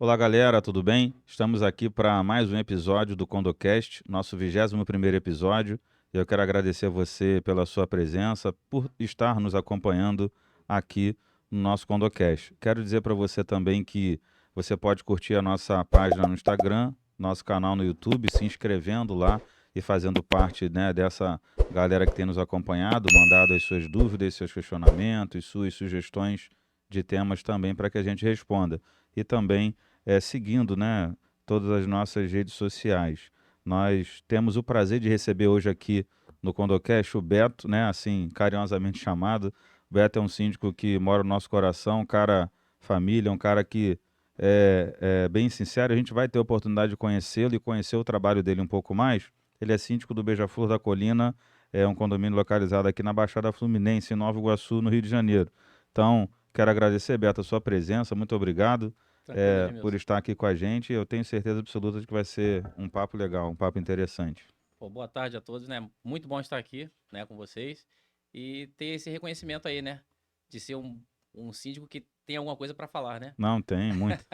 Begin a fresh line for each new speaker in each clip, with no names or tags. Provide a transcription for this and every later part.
Olá, galera, tudo bem? Estamos aqui para mais um episódio do CondoCast, nosso 21º episódio. Eu quero agradecer a você pela sua presença, por estar nos acompanhando aqui no nosso CondoCast. Quero dizer para você também que você pode curtir a nossa página no Instagram, nosso canal no YouTube, se inscrevendo lá e fazendo parte, né, dessa galera que tem nos acompanhado, mandado as suas dúvidas, seus questionamentos, suas sugestões de temas também para que a gente responda. E também seguindo, né, todas as nossas redes sociais. Nós temos o prazer de receber hoje aqui no CondoCast o Beto, né, assim, carinhosamente chamado. O Beto é um síndico que mora no nosso coração, um cara família, um cara que é bem sincero. A gente vai ter a oportunidade de conhecê-lo e conhecer o trabalho dele um pouco mais. Ele é síndico do Beija-Flor da Colina, é um condomínio localizado aqui na Baixada Fluminense, em Nova Iguaçu, no Rio de Janeiro. Então, quero agradecer, Beto, a sua presença, muito obrigado
Tranquilo,
por
Edmilson.
estar aqui com a gente. Eu tenho certeza absoluta de que vai ser um papo legal, um papo interessante.
Pô, boa tarde a todos, né? Muito bom estar aqui, né, com vocês e ter esse reconhecimento aí, né? De ser um síndico que tem alguma coisa para falar, né?
Não, tem muito.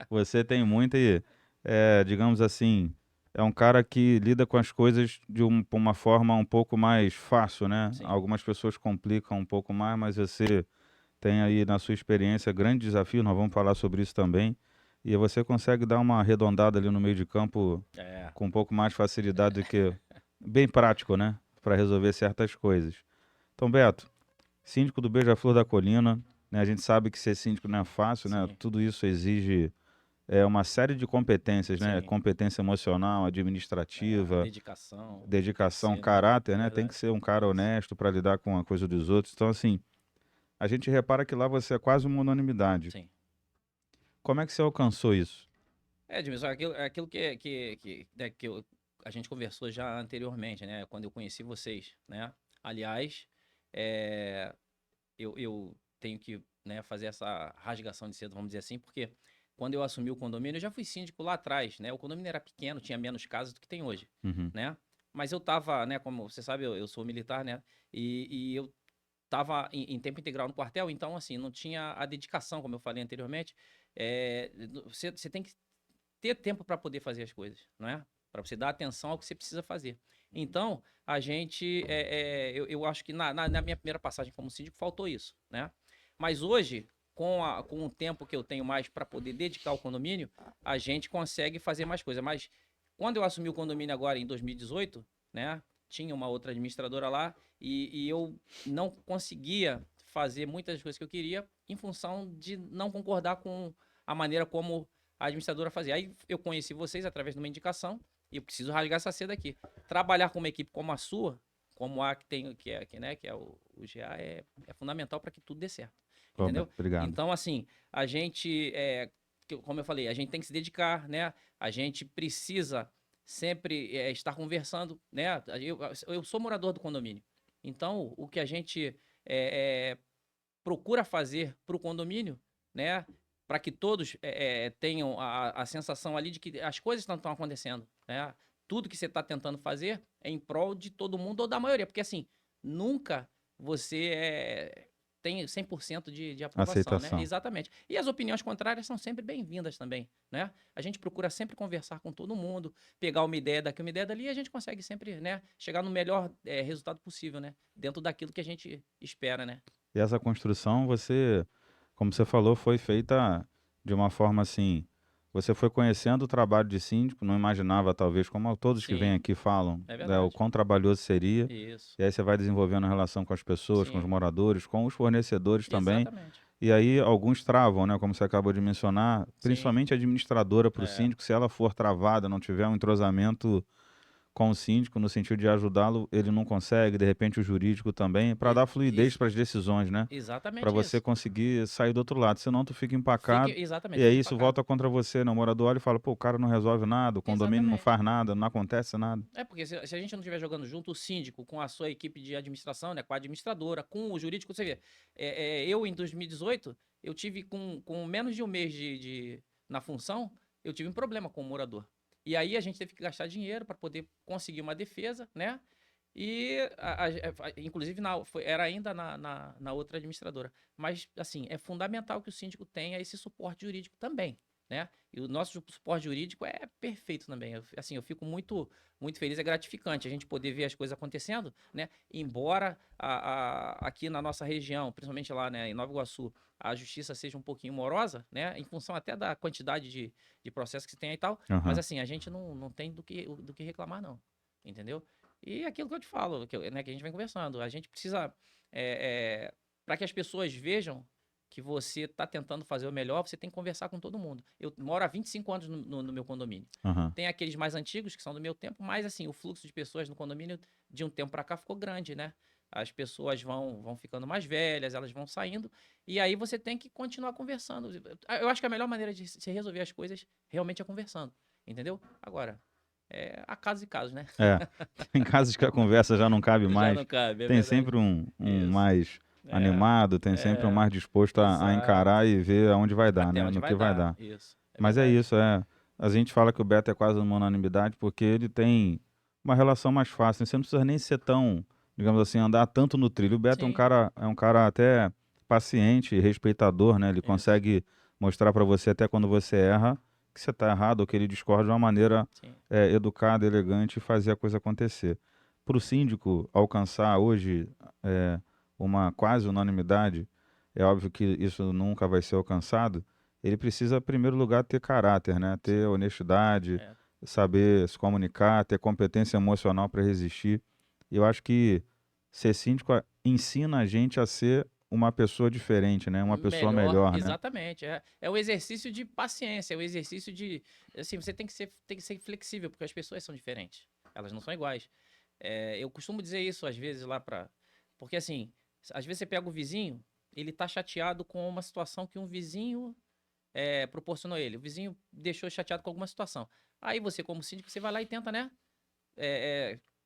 Você tem muito e, digamos assim, é um cara que lida com as coisas de uma forma um pouco mais fácil, né?
Sim.
Algumas pessoas complicam um pouco mais, mas você tem aí na sua experiência grande desafio, nós vamos falar sobre isso também. E você consegue dar uma arredondada ali no meio de campo
É.
com um pouco mais de facilidade do que bem prático, né? Para resolver certas coisas. Então, Beto, síndico do Beija-Flor da Colina, né? A gente sabe que ser síndico não é fácil, né?
Sim.
Tudo isso exige uma série de competências, né?
Sim.
Competência emocional,
É,
administrativa,
dedicação tem que
dedicação,
ser, né?
caráter,
É
né? Tem que
verdade.
ser um cara
Isso.
honesto para lidar com a coisa dos outros. Então, assim, a gente repara que lá você é quase uma unanimidade.
Sim.
Como é que você alcançou isso?
Edmilson, é aquilo a gente conversou já anteriormente, né? Quando eu conheci vocês, né? Aliás, é, eu tenho que, né, fazer essa rasgação de cedo, vamos dizer assim, porque quando eu assumi o condomínio, eu já fui síndico lá atrás, né? O condomínio era pequeno, tinha menos casas do que tem hoje,
Uhum.
né? Mas eu tava, né, como você sabe, eu sou militar, né? E eu tava em tempo integral no quartel, então, assim, não tinha a dedicação, como eu falei anteriormente. Você tem que ter tempo para poder fazer as coisas, não é? Para você dar atenção ao que você precisa fazer. Então, a gente, eu acho que na minha primeira passagem como síndico faltou isso, né? Mas hoje, com o tempo que eu tenho mais para poder dedicar ao condomínio, a gente consegue fazer mais coisas. Mas quando eu assumi o condomínio agora em 2018, né? Tinha uma outra administradora lá e eu não conseguia fazer muitas das coisas que eu queria em função de não concordar com a maneira como a administradora fazia. Aí eu conheci vocês através de uma indicação e eu preciso rasgar essa seda aqui. Trabalhar com uma equipe como a sua, como a que tem, que é o GA, é fundamental para que tudo dê certo.
Pô,
Entendeu?
Beto, obrigado.
Então, assim, a gente, como eu falei, a gente tem que se dedicar, né? A gente precisa sempre estar conversando, né? Eu sou morador do condomínio. Então, o que a gente é, é, procura fazer para o condomínio, né? Para que todos tenham a sensação ali de que as coisas estão acontecendo, né? Tudo que você está tentando fazer é em prol de todo mundo ou da maioria, porque assim, nunca você tem 100% de aprovação, né?
Aceitação.
Exatamente. E as opiniões contrárias são sempre bem-vindas também, né? A gente procura sempre conversar com todo mundo, pegar uma ideia daqui, uma ideia dali, e a gente consegue sempre, né, chegar no melhor resultado possível, né? Dentro daquilo que a gente espera, né?
E essa construção, você, como você falou, foi feita de uma forma assim. Você foi conhecendo o trabalho de síndico, não imaginava, talvez, como todos que vêm
Sim,
aqui falam,
é
né, o
verdade.
quão trabalhoso seria.
Isso.
E aí você vai desenvolvendo a relação com as pessoas, com os
Sim,
moradores, com os fornecedores também.
exatamente.
E aí alguns travam, né, como você acabou de mencionar,
Sim,
principalmente a administradora para o
é.
síndico, se ela for travada, não tiver um entrosamento com o síndico no sentido de ajudá-lo, ele não consegue, de repente o jurídico também, para dar fluidez
Isso,
para as decisões, né? Para
exatamente
você
isso.
conseguir sair do outro lado, senão tu fica empacado
Exatamente,
e
fica
aí isso
empacado.
volta contra você, né? O morador olha e fala, pô, o cara não resolve nada, o condomínio não
Exatamente.
faz nada, não acontece nada.
É porque se a gente não estiver jogando junto, o síndico com a sua equipe de administração, né, com a administradora, com o jurídico, você vê. Eu, em 2018, eu tive com menos de um mês na função, eu tive um problema com o morador. E aí a gente teve que gastar dinheiro para poder conseguir uma defesa, né? E, inclusive, era ainda na outra administradora. Mas, assim, é fundamental que o síndico tenha esse suporte jurídico também, né? E o nosso suporte jurídico é perfeito também. Assim, eu fico muito, muito feliz, é gratificante a gente poder ver as coisas acontecendo, né? Embora aqui na nossa região, principalmente lá, né, em Nova Iguaçu, a justiça seja um pouquinho morosa, né? Em função até da quantidade de processos que se tem e tal. Mas
Aham.
assim, a gente não tem do que reclamar, não. Entendeu? E aquilo que eu te falo, né, que a gente vem conversando, a gente precisa, para que as pessoas vejam que você está tentando fazer o melhor, você tem que conversar com todo mundo. Eu moro há 25 anos no meu condomínio.
Aham.
Tem aqueles mais antigos, que são do meu tempo, mas assim, o fluxo de pessoas no condomínio de um tempo para cá ficou grande, né? As pessoas vão ficando mais velhas, elas vão saindo, e aí você tem que continuar conversando. Eu acho que a melhor maneira de se resolver as coisas realmente é conversando, entendeu? Agora, há casos e casos, né?
É, tem casos que a conversa já não cabe
Já
mais.
não cabe, é
Tem
verdade.
sempre um
Isso.
mais
É,
animado, tem sempre um
é,
mais disposto a encarar
exato.
e ver aonde vai dar,
Até
né?
onde
No
vai
que vai
dar,
dar.
isso. É
Mas é
verdade.
isso, é. A gente fala que o Beto é quase uma unanimidade porque ele tem uma relação mais fácil. Você não precisa nem ser tão, digamos assim, andar tanto no trilho. O Beto
Sim,
é um cara até paciente e respeitador, né? Ele
isso.
consegue mostrar para você até quando você erra que você está errado ou que ele discorda de uma maneira
Sim.
educada, elegante e fazer a coisa acontecer. Para o síndico alcançar hoje é, uma quase unanimidade, é óbvio que isso nunca vai ser alcançado. Ele precisa, em primeiro lugar, ter caráter, né? Ter
Sim.
honestidade,
É.
saber se comunicar, ter competência emocional para resistir. E eu acho que ser síndico ensina a gente a ser uma pessoa diferente, né? Uma pessoa
Melhor,
melhor, né?
exatamente. É o exercício de paciência, é o exercício de. Assim, você tem que ser flexível, porque as pessoas são diferentes. Elas não são iguais. Eu costumo dizer isso às vezes lá pra. Porque assim, às vezes você pega o vizinho, ele tá chateado com uma situação que um vizinho proporcionou ele. O vizinho deixou chateado com alguma situação. Aí você, como síndico, você vai lá e tenta, né?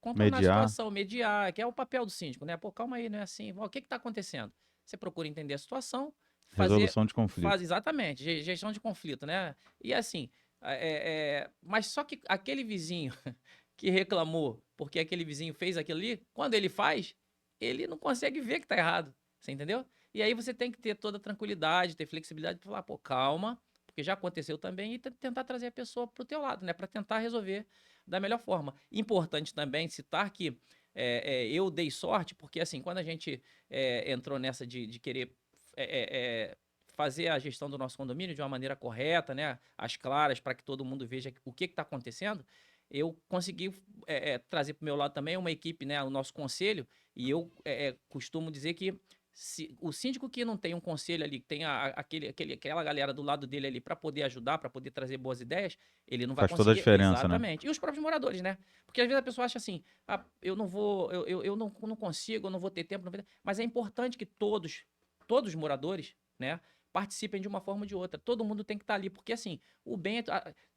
Contornar a
Mediar,
situação, mediar, que é o papel do síndico, né? Pô, calma aí, não é assim. O que está acontecendo? Você procura entender a situação, fazer,
resolução de
faz
conflito.
exatamente, gestão de conflito, né? E assim, mas só que aquele vizinho que reclamou porque aquele vizinho fez aquilo ali, quando ele faz, ele não consegue ver que tá errado, você entendeu? E aí você tem que ter toda a tranquilidade, ter flexibilidade para falar, pô, calma, porque já aconteceu também, e tentar trazer a pessoa pro teu lado, né? Para tentar resolver da melhor forma. Importante também citar que eu dei sorte, porque assim, quando a gente entrou nessa de querer é, é, fazer a gestão do nosso condomínio de uma maneira correta, né, às claras, para que todo mundo veja o que está acontecendo, eu consegui trazer para o meu lado também uma equipe, né, o nosso conselho, e eu costumo dizer que o síndico que não tem um conselho ali, que tem aquela galera do lado dele ali para poder ajudar, para poder trazer boas ideias, ele não vai
Faz toda a
conseguir.
diferença, né?
Exatamente. E os próprios moradores, né? Porque às vezes a pessoa acha assim, eu não vou, eu não consigo, eu não vou ter tempo, não vou ter... Mas é importante que todos os moradores, né, participem de uma forma ou de outra. Todo mundo tem que estar ali, porque assim, o bem,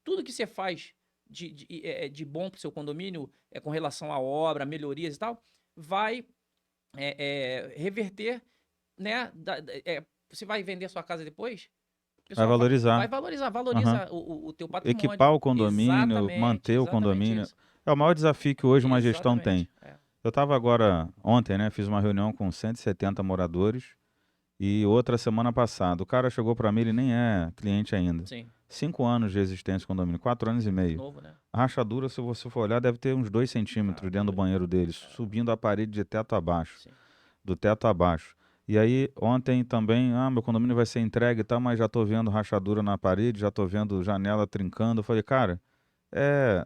tudo que você faz de bom para o seu condomínio, com relação à obra, melhorias e tal, vai reverter, né? Você vai vender a sua casa depois, o
Vai
pessoal vai
valorizar.
valorizar,
Aham.
valoriza o teu patrimônio.
Equipar o condomínio,
Exatamente,
manter o
exatamente
condomínio.
isso.
É o maior desafio que hoje uma gestão tem.
Exatamente.
Eu estava agora, ontem, né? Fiz uma reunião com 170 moradores e outra semana passada. O cara chegou para mim, ele nem é cliente ainda.
Sim,
5 anos de existência do condomínio, 4 anos e meio.
novo, né?
A rachadura, se você for olhar, deve ter uns 2 centímetros dentro do
Caramba,
banheiro deles,
caramba.
subindo a parede de teto a baixo,
Sim,
do teto a baixo. E aí, ontem também, meu condomínio vai ser entregue e tal, mas já tô vendo rachadura na parede, já tô vendo janela trincando. Eu falei, cara,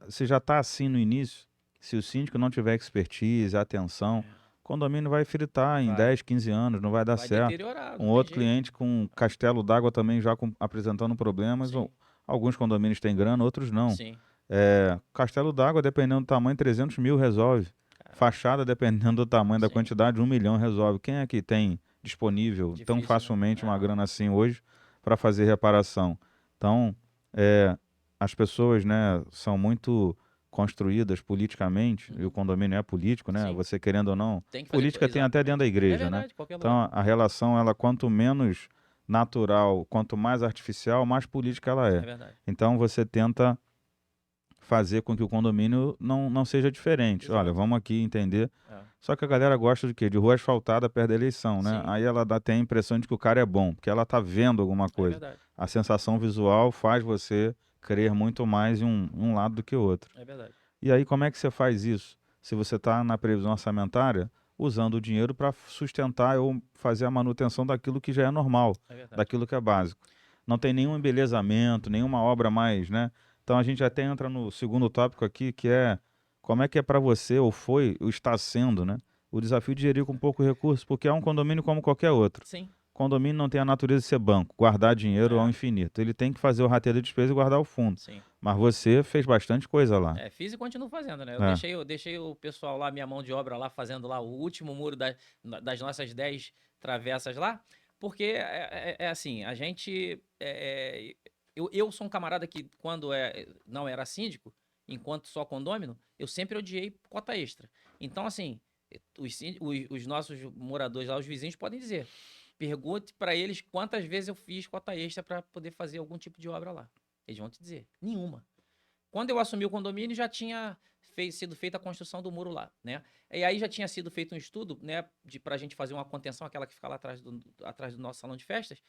se já tá assim no início, se o síndico não tiver expertise, atenção, o condomínio vai fritar em
vai.
10, 15 anos, não vai dar
Vai
certo.
deteriorar,
Um
não tem
outro
jeito.
cliente com um castelo d'água também já apresentando problemas.
Sim,
Alguns condomínios têm grana, outros não.
sim.
Castelo d'água, dependendo do tamanho, 300 mil resolve.
Caramba,
Fachada, dependendo do tamanho, da
sim.
quantidade, 1 milhão resolve. Quem é que tem disponível tão
Difícil, né?
facilmente uma grana assim hoje para fazer reparação? Então, é, as pessoas, né, são muito construídas politicamente, e o
Uhum.
condomínio é político, né?
Sim,
Você querendo ou não,
tem que fazer.
política tem até dentro da
Exatamente. É
igreja, né?
verdade, qualquer
Então,
lugar.
a relação, ela quanto menos natural, quanto mais artificial, mais política ela
É
é.
verdade.
Então, você tenta fazer com que o condomínio não seja diferente. Olha,
Exato.
vamos aqui entender.
É.
Só que a galera gosta de quê? De rua asfaltada perto da eleição, né?
Sim,
Aí ela tem a impressão de que o cara é bom, porque ela tá vendo alguma
é
coisa.
verdade.
A sensação visual faz você crer muito mais em um lado do que o outro.
É verdade.
E aí, como é que você faz isso? Se você está na previsão orçamentária, usando o dinheiro para sustentar ou fazer a manutenção daquilo que já é normal,
É verdade.
daquilo que é básico. Não tem nenhum embelezamento, nenhuma obra mais, né? Então a gente até entra no segundo tópico aqui, que é como é que é para você, ou foi, ou está sendo, né? O desafio de gerir com pouco recurso, porque é um condomínio como qualquer outro.
Sim.
Condomínio não tem a natureza de ser banco, guardar dinheiro ao
É,
infinito. Ele tem que fazer o rateio da despesa e guardar o fundo.
sim.
Mas você fez bastante coisa lá.
É, fiz e continuo fazendo, né? Eu
É.
deixei, eu deixei o pessoal lá, minha mão de obra lá, fazendo lá o último muro das nossas 10 travessas lá, porque é assim, a gente. Eu sou um camarada que, quando não era síndico, enquanto só condômino, eu sempre odiei cota extra. Então, assim, os nossos moradores lá, os vizinhos, podem dizer. Pergunte para eles quantas vezes eu fiz cota extra para poder fazer algum tipo de obra lá. Eles vão te dizer, nenhuma. Quando eu assumi o condomínio, já tinha sido feita a construção do muro lá, né? E aí já tinha sido feito um estudo, né, para a gente fazer uma contenção, aquela que fica lá atrás do nosso salão de festas,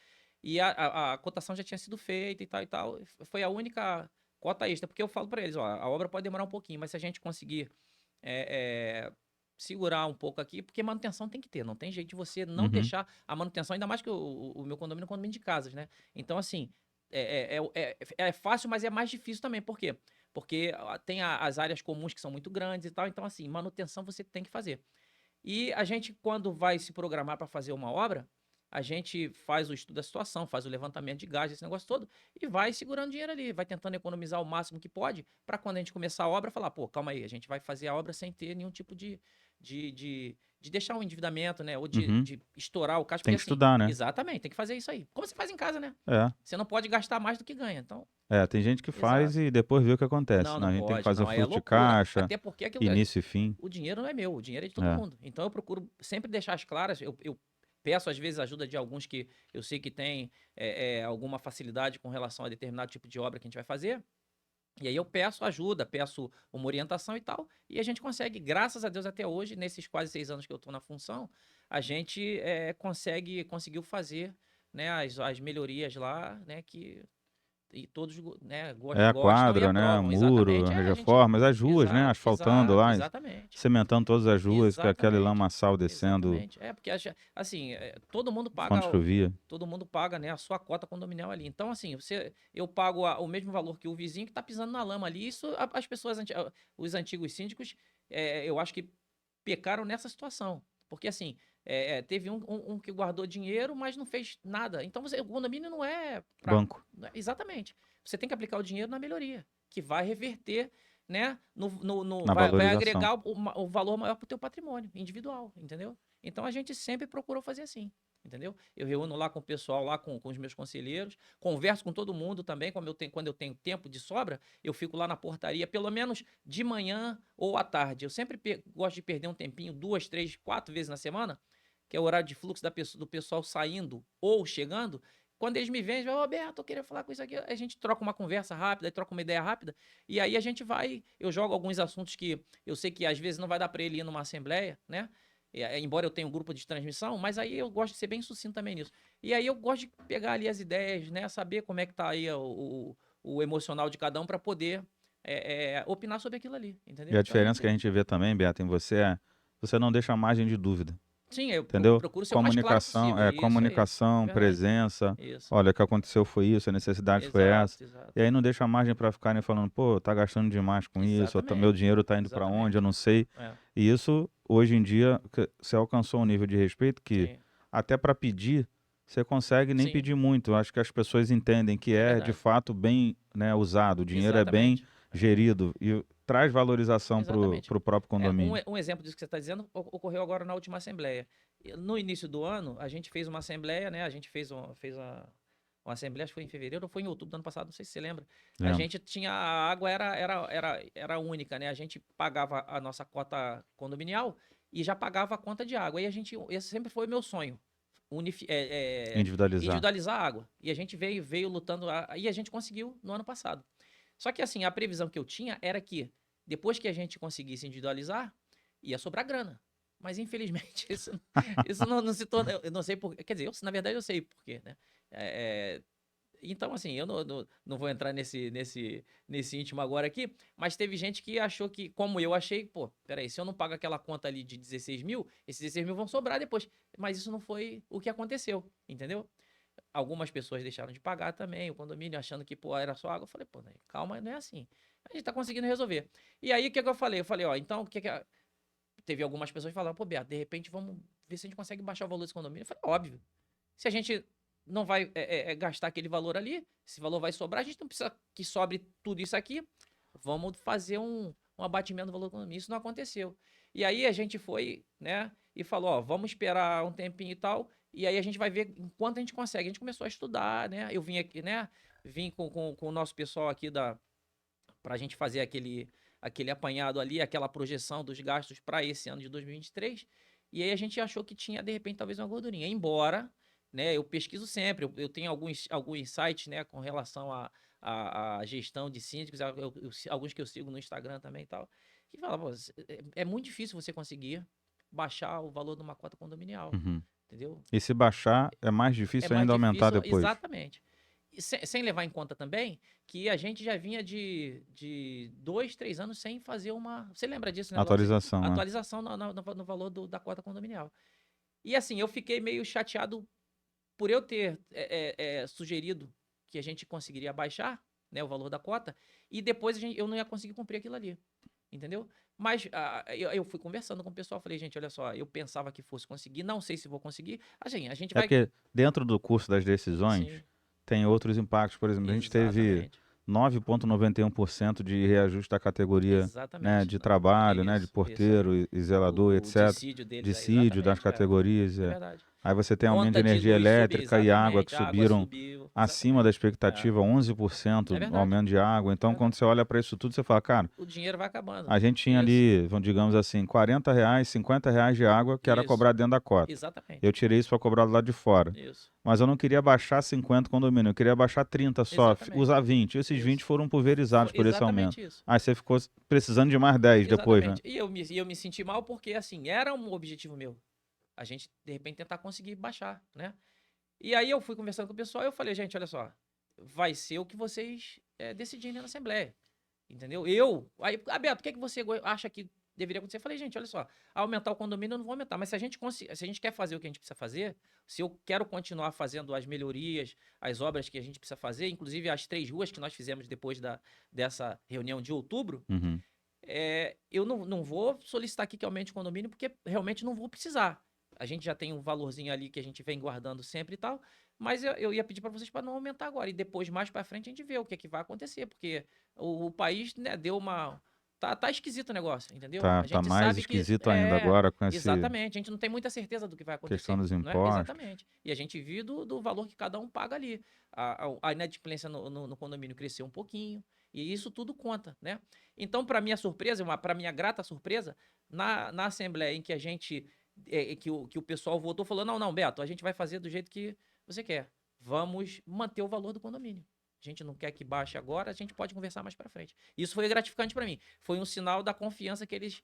e a cotação já tinha sido feita e tal e tal. Foi a única cota extra, porque eu falo para eles, ó, a obra pode demorar um pouquinho, mas se a gente conseguir é, é, segurar um pouco aqui, porque manutenção tem que ter, não tem jeito de você não
Uhum.
deixar a manutenção, ainda mais que o meu condomínio é um condomínio de casas, né? Então, assim, é fácil, mas é mais difícil também. Por quê? Porque tem as áreas comuns que são muito grandes e tal. Então, assim, manutenção você tem que fazer. E a gente, quando vai se programar para fazer uma obra, a gente faz o estudo da situação, faz o levantamento de gás, esse negócio todo, e vai segurando dinheiro ali, vai tentando economizar o máximo que pode, para quando a gente começar a obra, falar, pô, calma aí, a gente vai fazer a obra sem ter nenhum tipo de deixar um endividamento, né? Ou de,
Uhum.
de estourar o caixa,
Tem
porque
que
assim,
estudar, né?
exatamente, tem que fazer isso aí. Como você faz em casa, né?
É.
Você não pode gastar mais do que ganha. Então,
É, tem gente que faz
exato.
e depois vê o que acontece,
Não,
né?
não
A gente tem que
pode.
fazer
Não, aí é
fluxo de
loucura.
caixa,
Até porque aquilo,
início e fim.
o dinheiro não é meu, o dinheiro é de todo
É.
mundo. Então eu procuro sempre deixar as claras. Eu peço, às vezes, ajuda de alguns que eu sei que tem alguma facilidade com relação a determinado tipo de obra que a gente vai fazer. E aí eu peço ajuda, peço uma orientação e tal. E a gente consegue, graças a Deus, até hoje, nesses quase 6 anos que eu estou na função, a gente conseguiu fazer, né, as melhorias lá, né, e todos, né,
É a
gostam e
quadra, né?
aprovam.
Muro,
Exatamente. A gente.
reformas, as ruas, né?
Exato,
Asfaltando
exato,
lá,
exatamente.
cimentando todas as ruas, com aquele
Exatamente.
lamaçal descendo
Exatamente. Porque assim, todo mundo
quando
paga,
chovia.
né, a sua cota condominial ali. Então, assim, eu pago o mesmo valor que o vizinho que está pisando na lama ali. Isso as pessoas, os antigos síndicos, eu acho que pecaram nessa situação. Porque, assim, teve um que guardou dinheiro, mas não fez nada. Então, o condomínio não é para.
Banco,
Exatamente. Você tem que aplicar o dinheiro na melhoria, que vai reverter, né?
na
Vai
valorização.
agregar o valor maior para o teu patrimônio individual, entendeu? Então a gente sempre procurou fazer assim, entendeu? Eu reúno lá com o pessoal, lá com os meus conselheiros, converso com todo mundo também, quando eu tenho tempo de sobra, eu fico lá na portaria, pelo menos de manhã ou à tarde. Eu sempre gosto de perder um tempinho, 2, 3, 4 vezes na semana, que é o horário de fluxo do pessoal saindo ou chegando. Quando eles me veem, eles falam, Roberto, eu queria falar com isso aqui. A gente troca uma conversa rápida, troca uma ideia rápida, e aí a gente vai. Eu jogo alguns assuntos que eu sei que às vezes não vai dar para ele ir numa assembleia, né? Embora eu tenha um grupo de transmissão, mas aí eu gosto de ser bem sucinto também nisso. E aí eu gosto de pegar ali as ideias, né? Saber como é que tá aí o emocional de cada um para poder opinar sobre aquilo ali,
E
entendeu?
a
Então a
diferença que a
gente.
gente vê também, Beto, em você é, você não deixa margem de dúvida.
Sim, eu
Entendeu?
procuro ser o mais claro
Comunicação,
possível. Isso aí.
comunicação,
Verdade.
presença.
Isso.
Olha, o que aconteceu foi isso, a necessidade foi essa.
Exato, exato.
E aí não deixa margem para ficarem falando, pô, tá gastando demais com isso, meu
Exatamente.
dinheiro tá indo para onde, eu
Exatamente.
não sei.
É,
E isso, hoje em dia, você alcançou um nível de respeito que,
sim.
até para pedir, você consegue nem
Sim,
pedir muito. Eu acho que as pessoas entendem que
é
é, de
verdade.
fato, bem, né, usado, o dinheiro é bem
Exatamente.
gerido e traz valorização para o
Exatamente.
próprio
Um,
condomínio.
um exemplo disso que você está dizendo ocorreu agora na última assembleia. No início do ano, a gente fez uma assembleia, né? A gente uma assembleia, acho que foi em fevereiro ou foi em outubro do ano passado, não sei se você lembra. A
Lembro.
gente tinha, a água era única, né? A gente pagava a nossa cota condominial e já pagava a conta de água. Esse sempre foi o meu sonho.
Individualizar.
Individualizar a água. E a gente veio lutando, e a gente conseguiu no ano passado. Só que assim, a previsão que eu tinha era que depois que a gente conseguisse individualizar, ia sobrar grana. Mas infelizmente isso não se torna. Eu não sei por. Quer dizer, na verdade eu sei por quê, né? É, então, assim, eu não vou entrar nesse íntimo agora aqui, mas teve gente que achou que, como eu achei, pô, peraí, se eu não pago aquela conta ali de 16 mil, esses 16 mil vão sobrar depois. Mas isso não foi o que aconteceu, entendeu? Algumas pessoas deixaram de pagar também, o condomínio achando que, pô, era só água. Eu falei, pô, né, calma, não é assim. A gente tá conseguindo resolver. E aí, o que que eu falei? Eu falei, ó, então, o que que teve algumas pessoas que falaram, pô, Beto, de repente vamos ver se a gente consegue baixar o valor desse condomínio. Eu falei, óbvio. Se a gente não vai gastar aquele valor ali, esse valor vai sobrar, a gente não precisa que sobre tudo isso aqui. Vamos fazer um abatimento do valor do condomínio. Isso não aconteceu. E aí a gente foi, né, e falou, ó, vamos esperar um tempinho e tal, e aí a gente vai ver enquanto a gente consegue. A gente começou a estudar, né? Eu vim aqui, né? Vim com o nosso pessoal aqui pra gente fazer aquele apanhado ali, aquela projeção dos gastos para esse ano de 2023. E aí a gente achou que tinha, de repente, talvez uma gordurinha. Embora, né, eu pesquiso sempre, eu tenho alguns sites, né, com relação à gestão de síndicos, alguns que eu sigo no Instagram também e tal, que falam, pô, é muito difícil você conseguir baixar o valor de uma cota condominial,
Uhum.
entendeu?
E se baixar, é mais
É
difícil
mais
ainda aumentar
difícil,
depois.
exatamente. E sem levar em conta também que a gente já vinha de 2, 3 anos sem fazer uma. Você lembra disso, né, Glaucio?
Atualização, né?
Atualização no valor da cota condominial. E assim, eu fiquei meio chateado por eu ter sugerido que a gente conseguiria baixar, né, o valor da cota, e depois eu não ia conseguir cumprir aquilo ali. Entendeu? Mas eu fui conversando com o pessoal, falei, gente, olha só, eu pensava que fosse conseguir, não sei se vou conseguir. Assim, a gente
É
vai.
porque dentro do curso das decisões
Sim,
tem outros impactos. Por exemplo, a gente teve
exatamente.
9,91% de reajuste da categoria, né,
Exatamente.
de trabalho, né, de
Isso aí.
porteiro e zelador,
O
etc.
dissídio deles,
Dissídio das
exatamente,
categorias.
é
É.
verdade.
Aí você tem aumento de
Conta de
energia
luz subiu,
elétrica e água que
exatamente, a água
subiram
subiu,
acima da
exatamente.
expectativa,
É
11% no
verdade,
aumento de água.
é
Então, quando
verdade.
você olha para isso tudo, você fala, cara,
O dinheiro vai acabando.
a gente tinha
Isso,
ali, digamos assim, R$ 40, R$ 50 de água que era
isso,
cobrado dentro da cota.
exatamente.
Eu tirei isso para cobrar do lado de fora.
Isso,
Mas eu não queria baixar 50 condomínio, eu queria baixar 30 só,
exatamente.
usar 20. Esses 20
Isso.
foram pulverizados por esse aumento.
Exatamente isso.
Aí você ficou precisando de mais 10 depois, né?
Exatamente. E eu me senti mal porque, assim, era um objetivo meu. A gente, de repente, tentar conseguir baixar, né? E aí eu fui conversando com o pessoal e eu falei, gente, olha só, vai ser o que vocês decidirem na Assembleia. Entendeu? Aí, Beto, o que é que você acha que deveria acontecer? Eu falei, gente, olha só, aumentar o condomínio eu não vou aumentar, mas se a gente quer fazer o que a gente precisa fazer, se eu quero continuar fazendo as melhorias, as obras que a gente precisa fazer, inclusive as 3 ruas que nós fizemos depois dessa reunião de outubro,
Uhum.
eu não vou solicitar aqui que aumente o condomínio, porque realmente não vou precisar. A gente já tem um valorzinho ali que a gente vem guardando sempre e tal, mas eu ia pedir para vocês para não aumentar agora. E depois, mais para frente, a gente vê o que, é que vai acontecer, porque o país, né, deu uma. Tá esquisito o negócio, entendeu? A
Tá
gente
mais
sabe que.
esquisito ainda agora com essa
Exatamente. A gente não tem muita certeza do que vai
questão
acontecer,
dos
não é?
impostos.
Exatamente. E a gente vive do valor que cada um paga ali. A inadimplência no condomínio cresceu um pouquinho, e isso tudo conta, né? Então, para minha surpresa, para minha grata surpresa, na Assembleia em que a gente, que o pessoal votou, falou: não, não, Beto, a gente vai fazer do jeito que você quer. Vamos manter o valor do condomínio. A gente não quer que baixe agora, a gente pode conversar mais para frente. Isso foi gratificante para mim. Foi um sinal da confiança que eles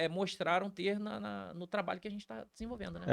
mostraram ter no trabalho que a gente está desenvolvendo, né?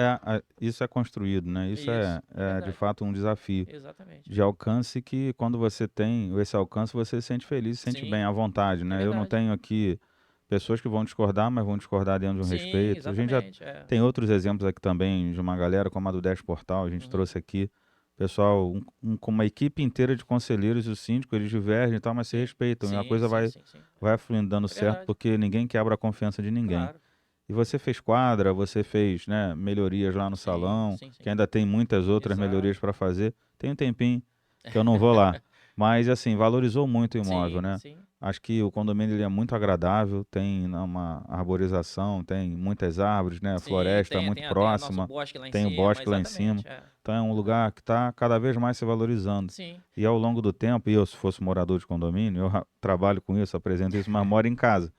Isso é construído, né? Isso
Isso, é
é de
verdade.
fato um desafio
Exatamente.
de alcance que quando você tem esse alcance, você se sente feliz, se sente bem
Sim,
à vontade,
é
né? Eu não
verdade.
tenho aqui pessoas que vão discordar, mas vão discordar dentro de um
Sim,
respeito. A gente já
exatamente.
tem outros exemplos aqui também de uma galera como a do 10 Portal, a gente
Uhum.
trouxe aqui. Pessoal, com uma equipe inteira de conselheiros e o síndico, eles divergem e tal, mas se
Sim,
respeitam. E a
sim,
coisa
sim, sim, sim.
vai fluindo, dando
É
certo,
verdade.
porque ninguém quebra a confiança de ninguém.
Claro.
E você fez quadra, você fez, né, melhorias lá no
Sim,
salão,
sim,
que
sim.
ainda tem muitas outras melhorias
Exato.
para fazer. Tem um tempinho que eu não vou lá. Mas, assim, valorizou muito o imóvel,
Sim,
né?
sim.
Acho que o condomínio ele é muito agradável, tem uma arborização, tem muitas árvores, né? A
Sim,
floresta é muito
tem a nosso
próxima,
bosque lá em
tem o
cima,
bosque lá em cima.
exatamente. É.
Então é um lugar que está cada vez mais se valorizando.
Sim,
E ao longo do tempo, e eu se fosse morador de condomínio, eu trabalho com isso, apresento isso, mas moro em casa.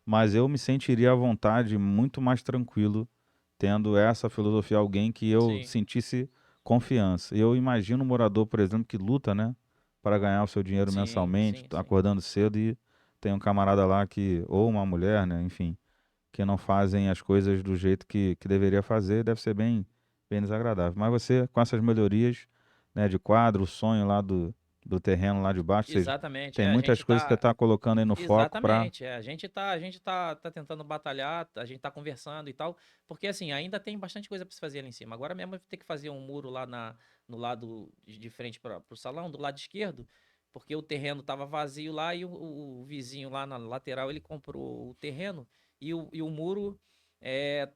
Mas eu me sentiria à vontade, muito mais tranquilo, tendo essa filosofia, alguém que eu
sim.
sentisse confiança. Eu imagino um morador, por exemplo, que luta, né, para ganhar o seu dinheiro
Sim,
mensalmente,
sim, sim.
acordando cedo e tem um camarada lá que, ou uma mulher, né, enfim, que não fazem as coisas do jeito que deveria fazer, deve ser bem desagradável. Mas você, com essas melhorias, né, de quadro, o sonho lá do terreno lá de baixo, ou seja,
Exatamente.
tem
A
muitas
gente
coisas que você
tá.
está colocando aí no foco para...
Exatamente. A gente tá tentando batalhar, a gente tá conversando e tal. Porque assim, ainda tem bastante coisa para se fazer ali em cima. Agora mesmo eu vou ter que fazer um muro lá no lado de frente para o salão, do lado esquerdo. Porque o terreno tava vazio lá e o vizinho lá na lateral ele comprou o terreno e o muro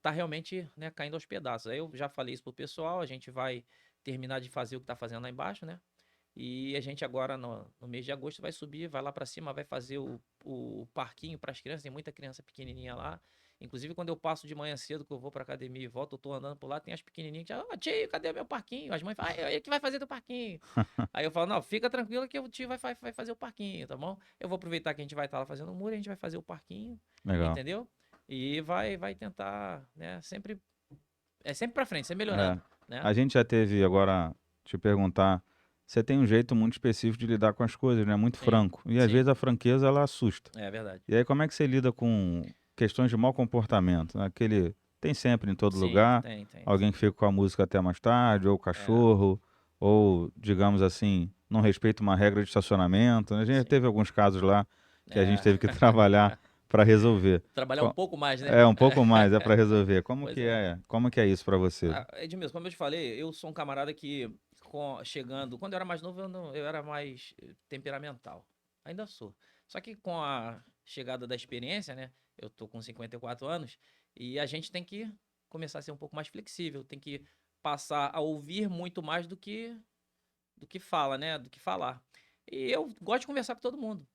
tá realmente, né, caindo aos pedaços. Aí eu já falei isso pro pessoal, a gente vai terminar de fazer o que tá fazendo lá embaixo, né? E a gente agora, no mês de agosto, vai subir, vai lá pra cima, vai fazer o parquinho para as crianças. Tem muita criança pequenininha lá. Inclusive, quando eu passo de manhã cedo, que eu vou pra academia e volto, eu tô andando por lá, tem as pequenininhas que já, ô tio, cadê o meu parquinho? As mães falam, ah, ele que vai fazer do parquinho. Aí eu falo, não, fica tranquilo que o tio vai fazer o parquinho, tá bom? Eu vou aproveitar que a gente vai estar lá fazendo o muro, a gente vai fazer o parquinho,
Legal.
entendeu? E vai tentar, né, sempre pra frente, sempre
É.
melhorando, né?
A gente já teve, agora, te perguntar, você tem um jeito muito específico de lidar com as coisas, né? Muito
Sim,
franco. E às
sim,
vezes a franqueza, ela assusta.
é verdade.
E aí, como é que você lida com questões de mau comportamento? Aquele. Tem sempre em todo
Sim,
lugar.
tem.
Alguém que fica com a música até mais tarde, ou o
É,
cachorro, ou, digamos assim, não respeita uma regra de estacionamento, né? A gente já
sim.
teve alguns casos lá que a gente
É.
teve que trabalhar para resolver.
Trabalhar um
Co-
pouco mais, né?
É, um pouco mais, é para resolver.
Pois é.
Como que é isso para você?
Edmilson, como eu te falei, eu sou um camarada que, chegando, quando eu era mais novo, eu era mais temperamental. Ainda sou. Só que com a chegada da experiência, né? Eu tô com 54 anos e a gente tem que começar a ser um pouco mais flexível, tem que passar a ouvir muito mais do que fala, né? Do que falar. E eu gosto de conversar com todo mundo.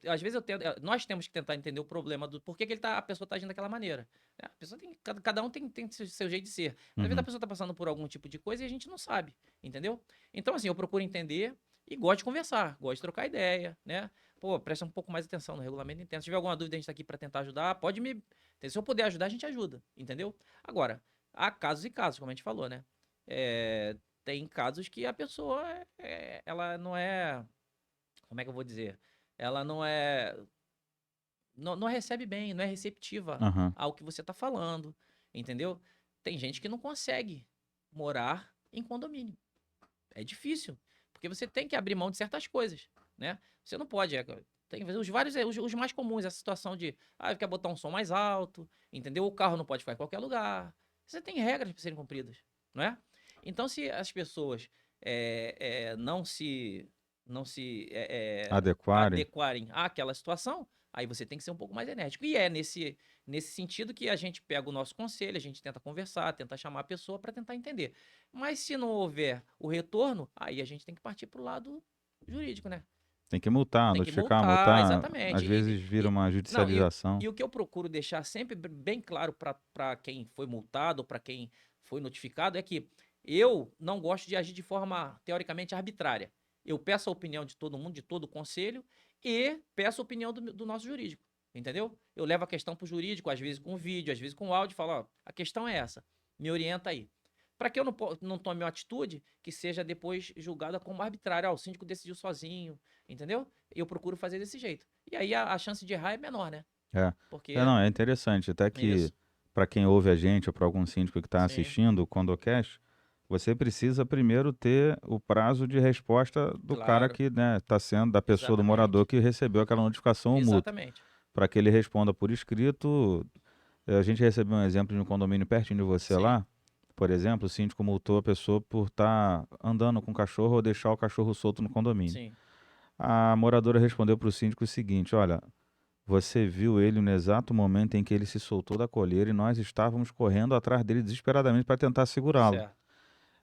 Às vezes nós temos que tentar entender o problema do porquê que a pessoa está agindo daquela maneira. Né? A pessoa cada um tem seu jeito de ser. Às vezes a
Uhum.
pessoa está passando por algum tipo de coisa e a gente não sabe, entendeu? Então, assim, eu procuro entender e gosto de conversar, gosto de trocar ideia, né? Pô, presta um pouco mais atenção no regulamento interno. Se tiver alguma dúvida, a gente está aqui para tentar ajudar. Pode me. Se eu puder ajudar, a gente ajuda, entendeu? Agora, há casos e casos, como a gente falou, né? É, tem casos que a pessoa, ela não é, como é que eu vou dizer? Ela não recebe bem, não é receptiva
Aham.
ao que você está falando, entendeu? Tem gente que não consegue morar em condomínio. É difícil, porque você tem que abrir mão de certas coisas, né? Você não pode, tem os vários, os mais comuns, essa situação de, quer botar um som mais alto, entendeu? O carro não pode ficar em qualquer lugar. Você tem regras para serem cumpridas, não é? Então, se as pessoas não se
Adequarem.
adequarem àquela situação, aí você tem que ser um pouco mais enérgico. E é nesse sentido que a gente pega o nosso conselho, a gente tenta conversar, tenta chamar a pessoa para tentar entender. Mas se não houver o retorno, aí a gente tem que partir para o lado jurídico, né?
Tem que multar,
Tem que
notificar,
multar,
multar. Às
exatamente.
vezes vira uma
Não,
judicialização.
e o que eu procuro deixar sempre bem claro para quem foi multado, para quem foi notificado, é que eu não gosto de agir de forma teoricamente arbitrária. Eu peço a opinião de todo mundo, de todo o conselho, e peço a opinião do nosso jurídico. Entendeu? Eu levo a questão para o jurídico, às vezes com vídeo, às vezes com áudio, e falo: ó, a questão é essa, me orienta aí. Para que eu não tome uma atitude que seja depois julgada como arbitrária. O síndico decidiu sozinho, entendeu? Eu procuro fazer desse jeito. E aí a chance de errar é menor, né?
É.
Porque
É, não, é interessante. Até
é
que,
isso.
para quem ouve a gente ou para algum síndico que está
Sim,
assistindo o Condocast, você precisa primeiro ter o prazo de resposta do cara
claro.
que, né, está sendo, da pessoa, do morador
Exatamente.
que recebeu aquela notificação ou multa.
Exatamente.
Para que ele responda por escrito. A gente recebeu um exemplo de um condomínio pertinho de você
Sim,
lá. Por exemplo, o síndico multou a pessoa por estar andando com o cachorro ou deixar o cachorro solto no condomínio.
sim.
A moradora respondeu para o síndico o seguinte: olha, você viu ele no exato momento em que ele se soltou da coleira e nós estávamos correndo atrás dele desesperadamente para tentar segurá-lo.
Certo.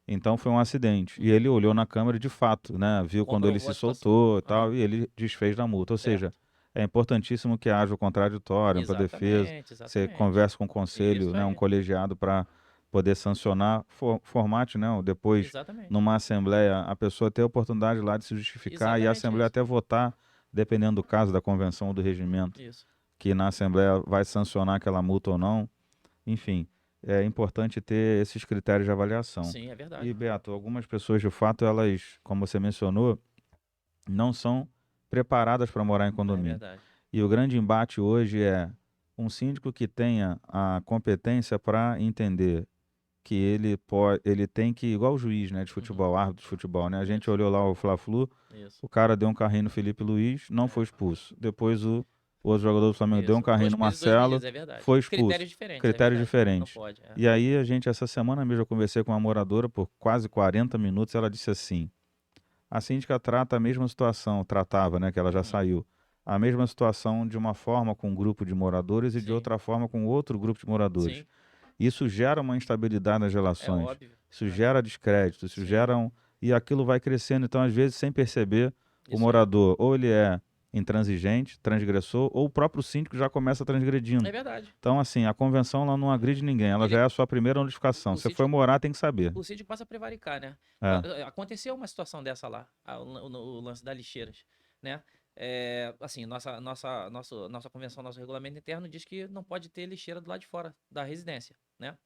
Então foi um acidente. E ele
Uhum.
olhou na câmera e de fato, né, viu quando ele
Comprovou
se
a situação.
soltou e
Aham.
tal, e ele desfez da multa. Ou seja,
Certo.
é importantíssimo que haja o contraditório, ampla defesa,
Exatamente,
que você
exatamente.
converse com o conselho,
Isso
né, um
aí.
colegiado para poder sancionar, formate, né, depois
Exatamente.
numa assembleia, a pessoa ter a oportunidade lá de se justificar e a
Exatamente
assembleia
isso.
até votar, dependendo do caso da convenção ou do regimento,
Isso.
que na assembleia vai sancionar aquela multa ou não. Enfim, é importante ter esses critérios de avaliação.
Sim, é
E,
verdade.
Beato, algumas pessoas, de fato, elas, como você mencionou, não são preparadas para morar em
É
condomínio.
verdade.
E o grande embate hoje é um síndico que tenha a competência para entender que ele tem que, igual o juiz, né, de
Uhum.
futebol, árbitro de futebol, né? A gente
Isso,
olhou lá o Fla-Flu,
isso.
o cara deu um carrinho no Felipe Luiz, não foi
É,
expulso. Depois o outro jogador do Flamengo deu um
isso.
carrinho
Dois
no
pesos e duas
Marcelo,
medidas, é verdade.
foi expulso.
Critérios diferentes, é
Critérios
verdade. Não
diferentes.
pode. É.
E aí a gente, essa semana mesmo, eu conversei com uma moradora por quase 40 minutos, ela disse assim, a síndica trata a mesma situação, tratava, né, que ela já
Uhum.
saiu, a mesma situação de uma forma com um grupo de moradores e de
Sim,
outra forma com outro grupo de moradores.
sim.
Isso gera uma instabilidade nas
É
relações,
óbvio.
isso
É.
gera descrédito, isso
Sim,
gera e aquilo vai crescendo. Então, às vezes, sem perceber, o
isso aí.
morador ou ele é intransigente, transgressor, ou o próprio síndico já começa
É
transgredindo.
verdade.
Então, assim, a convenção ela não agride ninguém, ela já
Ele,
é a sua primeira notificação.
o
Você foi
síndico,
morar, tem que saber.
o síndico passa a prevaricar, né?
É.
Aconteceu uma situação dessa lá, o lance das lixeiras, né? Assim, nossa convenção, nosso regulamento interno diz que não pode ter lixeira do lado de fora da residência, né?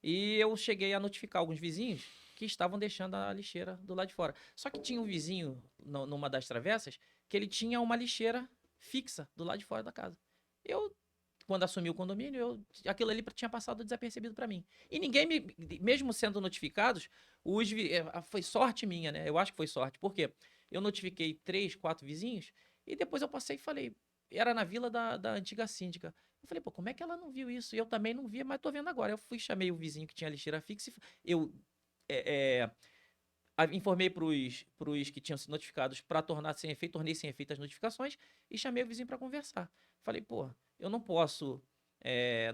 E eu cheguei a notificar alguns vizinhos que estavam deixando a lixeira do lado de fora. Só que tinha um vizinho numa das travessas que ele tinha uma lixeira fixa do lado de fora da casa. Eu, quando assumi o condomínio, aquilo ali tinha passado desapercebido para mim. E ninguém mesmo sendo notificados, foi sorte minha, né? Eu acho que foi sorte. Por quê? Eu notifiquei 3, 4 vizinhos e depois eu passei e falei, era na vila da antiga síndica. Eu falei, pô, como é que ela não viu isso? Eu também não via, mas tô vendo agora. Eu fui, chamei o vizinho que tinha lixeira fixa, eu é, é, informei pros que tinham sido notificados para tornar sem efeito, tornei sem efeito as notificações e chamei o vizinho para conversar. Falei, pô, eu não posso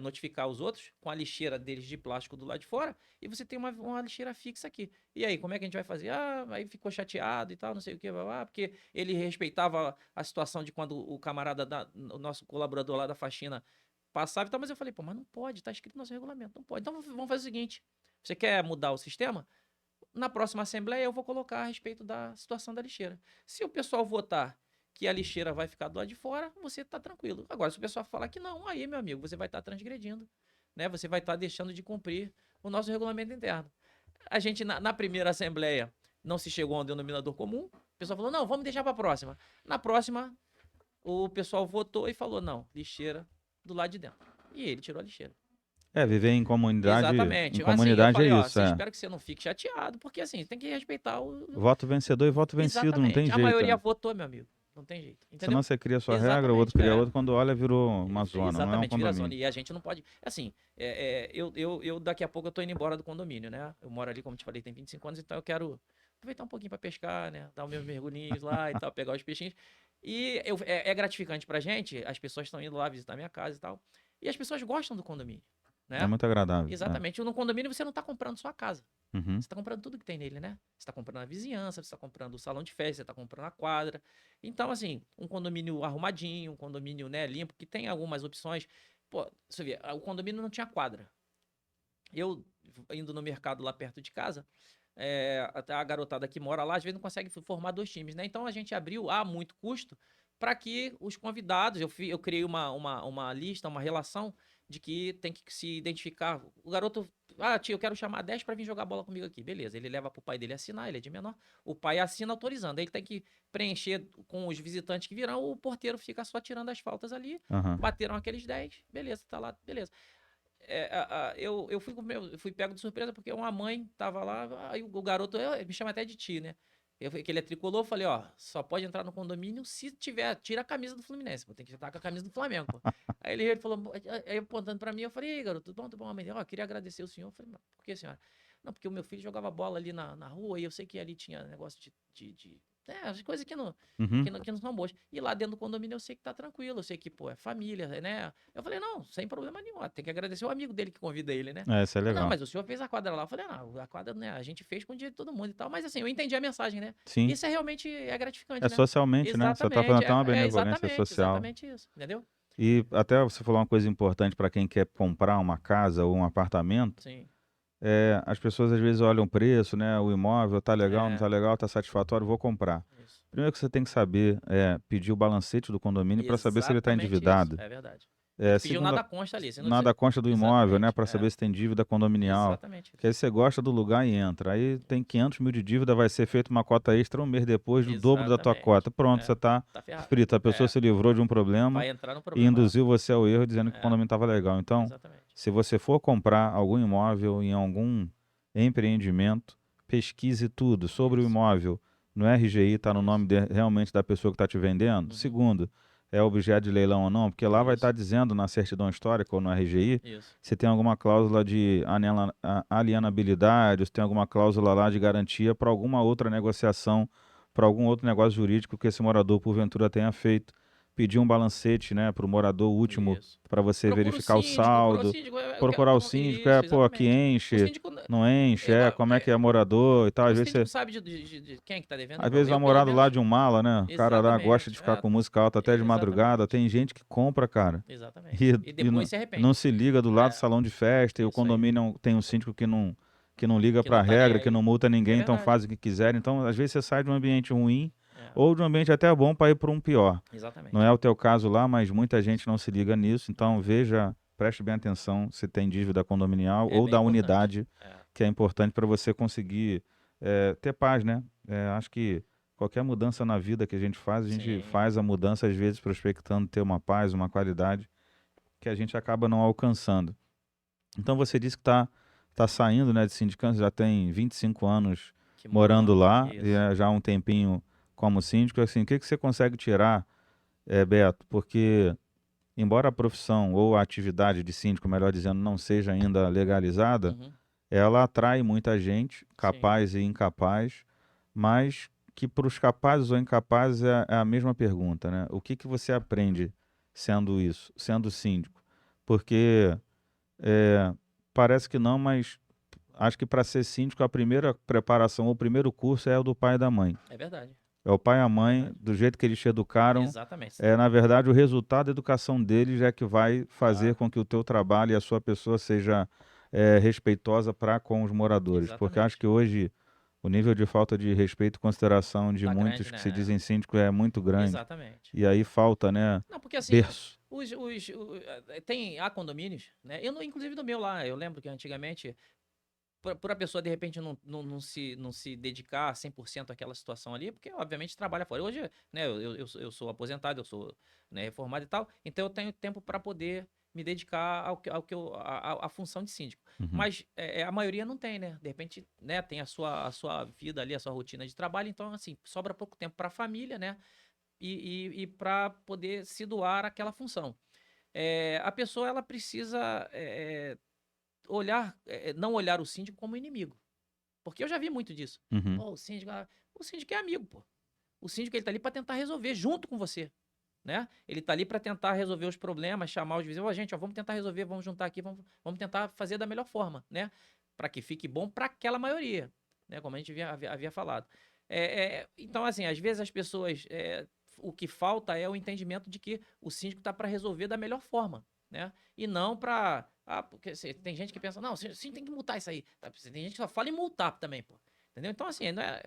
notificar os outros com a lixeira deles de plástico do lado de fora e você tem uma lixeira fixa aqui. E aí, como é que a gente vai fazer? Ah, aí ficou chateado e tal, não sei o que, porque ele respeitava a situação de quando o camarada, o nosso colaborador lá da faxina passava e tal, mas eu falei, pô, mas não pode, tá escrito no nosso regulamento, não pode. Então vamos fazer o seguinte: você quer mudar o sistema? Na próxima assembleia eu vou colocar a respeito da situação da lixeira. Se o pessoal votar que a lixeira vai ficar do lado de fora, você está tranquilo. Agora, se o pessoal falar que não, aí, meu amigo, você vai estar transgredindo, né? Você vai estar deixando de cumprir o nosso regulamento interno. A gente, na primeira assembleia, não se chegou a um denominador comum. O pessoal falou, não, vamos deixar para a próxima. Na próxima, o pessoal votou e falou, não, lixeira do lado de dentro. E ele tirou a lixeira.
É, viver em
Exatamente. Assim, eu
comunidade é
falei, ó,
isso,
você
é.
espero que você não fique chateado, porque assim, tem que respeitar
Voto vencedor e voto vencido, não tem
Exatamente. A
jeito,
maioria
é.
votou, meu amigo. Não tem jeito.
Senão
Entendeu?
você cria sua regra, o outro
Exatamente.
cria outra, quando olha virou uma zona, não é um
Exatamente, vira zona.
condomínio.
E a gente não pode. Assim, eu daqui a pouco eu tô indo embora do condomínio, né? Eu moro ali, como te falei, tem 25 anos, então eu quero aproveitar um pouquinho para pescar, né? Dar os meus mergulhinhos lá e tal, pegar os peixinhos. E é gratificante pra gente, as pessoas estão indo lá visitar minha casa e tal. E as pessoas gostam do condomínio,
É
né?
muito agradável, é.
Exatamente. No condomínio você não tá comprando sua casa.
Uhum.
Você está comprando tudo que tem nele, né? Você está comprando a vizinhança, você está comprando o salão de festa, você está comprando a quadra. Então, assim, um condomínio arrumadinho, um condomínio, né, limpo, que tem algumas opções. Pô, você vê, o condomínio não tinha quadra. Eu, indo no mercado lá perto de casa, até a garotada que mora lá, às vezes não consegue formar 2 times, né? Então a gente abriu a muito custo para que os convidados, eu criei uma lista, uma relação de que tem que se identificar. O garoto, tio, eu quero chamar 10 para vir jogar bola comigo aqui. Beleza, ele leva pro pai dele assinar, ele é de menor. O pai assina autorizando. Aí ele tem que preencher com os visitantes que virão, o porteiro fica só tirando as faltas ali.
Aham.
Bateram aqueles 10, beleza, tá lá, beleza. Eu fui pego de surpresa porque uma mãe tava lá, aí o garoto me chama até de ti, né? Que ele é tricolor, eu falei, ó, só pode entrar no condomínio se tiver, tira a camisa do Fluminense, pô, tem que estar com a camisa do Flamengo, pô. Aí ele falou, aí apontando pra mim, eu falei, ei, garoto, tudo bom, mãe? Ó, queria agradecer o senhor. Eu falei, mas por que, senhora? Não, porque o meu filho jogava bola ali na rua e eu sei que ali tinha negócio as coisas
Uhum.
que não são boas. E lá dentro do condomínio eu sei que tá tranquilo, eu sei que, pô, é família, né? Eu falei, não, sem problema nenhum, ó, tem que agradecer o amigo dele que convida ele, né?
É, isso é
Não,
legal.
mas o senhor fez a quadra lá. Eu falei, não, a quadra, né, a gente fez com o dinheiro de todo mundo e tal. Mas assim, eu entendi a mensagem, né?
Sim.
Isso realmente gratificante,
É
né?
socialmente, né? Você está fazendo
Exatamente,
até uma benevolência social.
exatamente isso, entendeu?
E até você falou uma coisa importante para quem quer comprar uma casa ou um apartamento.
Sim,
As pessoas às vezes olham o preço, né? O imóvel tá legal, não
é,
tá legal, tá satisfatório, vou comprar.
isso.
Primeiro que você tem que saber pedir o balancete do condomínio para saber se ele está
Exatamente isso,
endividado.
é verdade. E tu pediu
segundo
nada consta ali. Você não,
nada consta do imóvel, né?
exatamente.
Para saber se tem dívida condominial.
Exatamente
Que
isso.
aí você gosta do lugar e entra. Aí tem 500 mil de dívida, vai ser feita uma cota extra um mês depois do dobro da tua
Exatamente.
cota. Pronto, você está
Tá ferrado.
frito. A pessoa se livrou de um problema
Vai entrar no
e
problema.
induziu você ao erro dizendo que o
É,
condomínio estava legal. Então,
exatamente.
se você for comprar algum imóvel em algum empreendimento, pesquise tudo sobre o
Isso.
imóvel. No RGI está no nome realmente da pessoa que está te vendendo.
Uhum.
Segundo, é objeto de leilão ou não, porque lá vai
Isso.
estar dizendo na certidão histórica ou no RGI
Isso.
se tem alguma cláusula de alienabilidade, ou se tem alguma cláusula lá de garantia para alguma outra negociação, para algum outro negócio jurídico que esse morador porventura tenha feito. Pedir um balancete, né, para o morador último
Isso.
para você
Procura o
verificar o
síndico,
saldo, procurar o síndico,
isso,
pô, aqui
exatamente. O
enche,
síndico,
não enche,
igual,
como é que é morador e tal.
o
Às vezes
síndico
você,
sabe de quem é que tá devendo
às
ou não.
vezes vai
Eu, pelo
morar do lado
menos,
de um mala, né? O cara lá gosta de
exatamente.
ficar com música alta até de madrugada.
Exatamente.
Tem gente que compra, cara,
Exatamente. E
e
depois se
não
arrepende.
se liga do lado do
É,
salão de festa e o
isso aí.
condomínio tem um síndico que não liga
Que
para
não
a
tá nem
regra, que
aí.
não multa
É
ninguém, então
verdade.
faz o que quiser. Então, às vezes você sai de um ambiente ruim
É,
ou de um ambiente até bom para ir para um pior. Não
exatamente.
é o teu caso lá, mas muita gente
Isso.
não se liga nisso. Então, veja, preste bem atenção se tem dívida condominial
É
ou
bem
da
importante.
unidade,
É,
que é importante para você conseguir ter paz, né? Acho que qualquer mudança na vida que a gente
sim.
faz a mudança às vezes prospectando ter uma paz, uma qualidade que a gente acaba não alcançando. Então você disse que tá saindo, né, de sindicância, já tem 25 anos
Que moro
morando
lá.
lá e
Isso.
já há um tempinho como síndico. Assim, o que que você consegue tirar, Beto? Porque embora a profissão ou a atividade de síndico, melhor dizendo, não seja ainda legalizada,
Uhum.
ela atrai muita gente,
Sim.
capaz e incapaz, mas que para os capazes ou incapazes é a mesma pergunta, né? O que que você aprende sendo isso, sendo síndico? Porque é, parece que não, mas acho que para ser síndico a primeira preparação, o primeiro curso é o do pai e da mãe.
É verdade.
É o pai e a
É
mãe,
verdade.
do jeito que eles te educaram,
Exatamente.
na verdade o resultado da educação deles é que vai fazer
Claro.
com que o teu trabalho e a sua pessoa seja respeitosa para com os moradores. Porque acho
Exatamente.
que hoje o nível de falta de respeito e consideração de
Tá
muitos
grande,
que se
né?
dizem síndicos é muito grande.
Exatamente.
E aí falta, né,
Não, porque assim,
berço.
há condomínios, né? Eu, inclusive do meu lá, eu lembro que antigamente, por a pessoa de repente não se dedicar 100% àquela situação ali, porque obviamente trabalha fora. Hoje, né, eu sou aposentado, eu sou, né, reformado e tal, então eu tenho tempo para poder me dedicar ao que a função de síndico.
Uhum.
Mas a maioria não tem, né? De repente, né, tem a sua vida ali, a sua rotina de trabalho, então assim, sobra pouco tempo para a família, né? E para poder se doar àquela função. A pessoa ela precisa não olhar o síndico como inimigo. Porque eu já vi muito disso.
Uhum.
Pô, o síndico é amigo, pô. O síndico ele tá ali para tentar resolver junto com você, né? Ele tá ali para tentar resolver os problemas, chamar os vizinhos, ó, gente, ó, vamos tentar resolver, vamos juntar aqui, vamos tentar fazer da melhor forma, né? Para que fique bom para aquela maioria, né? Como a gente havia falado. Então, assim, às vezes as pessoas, o que falta é o entendimento de que o síndico tá para resolver da melhor forma, né? E não para porque tem gente que pensa, não, sim, tem que multar isso aí. Tem gente que só fala em multar também, pô. Entendeu? Então, assim, não é,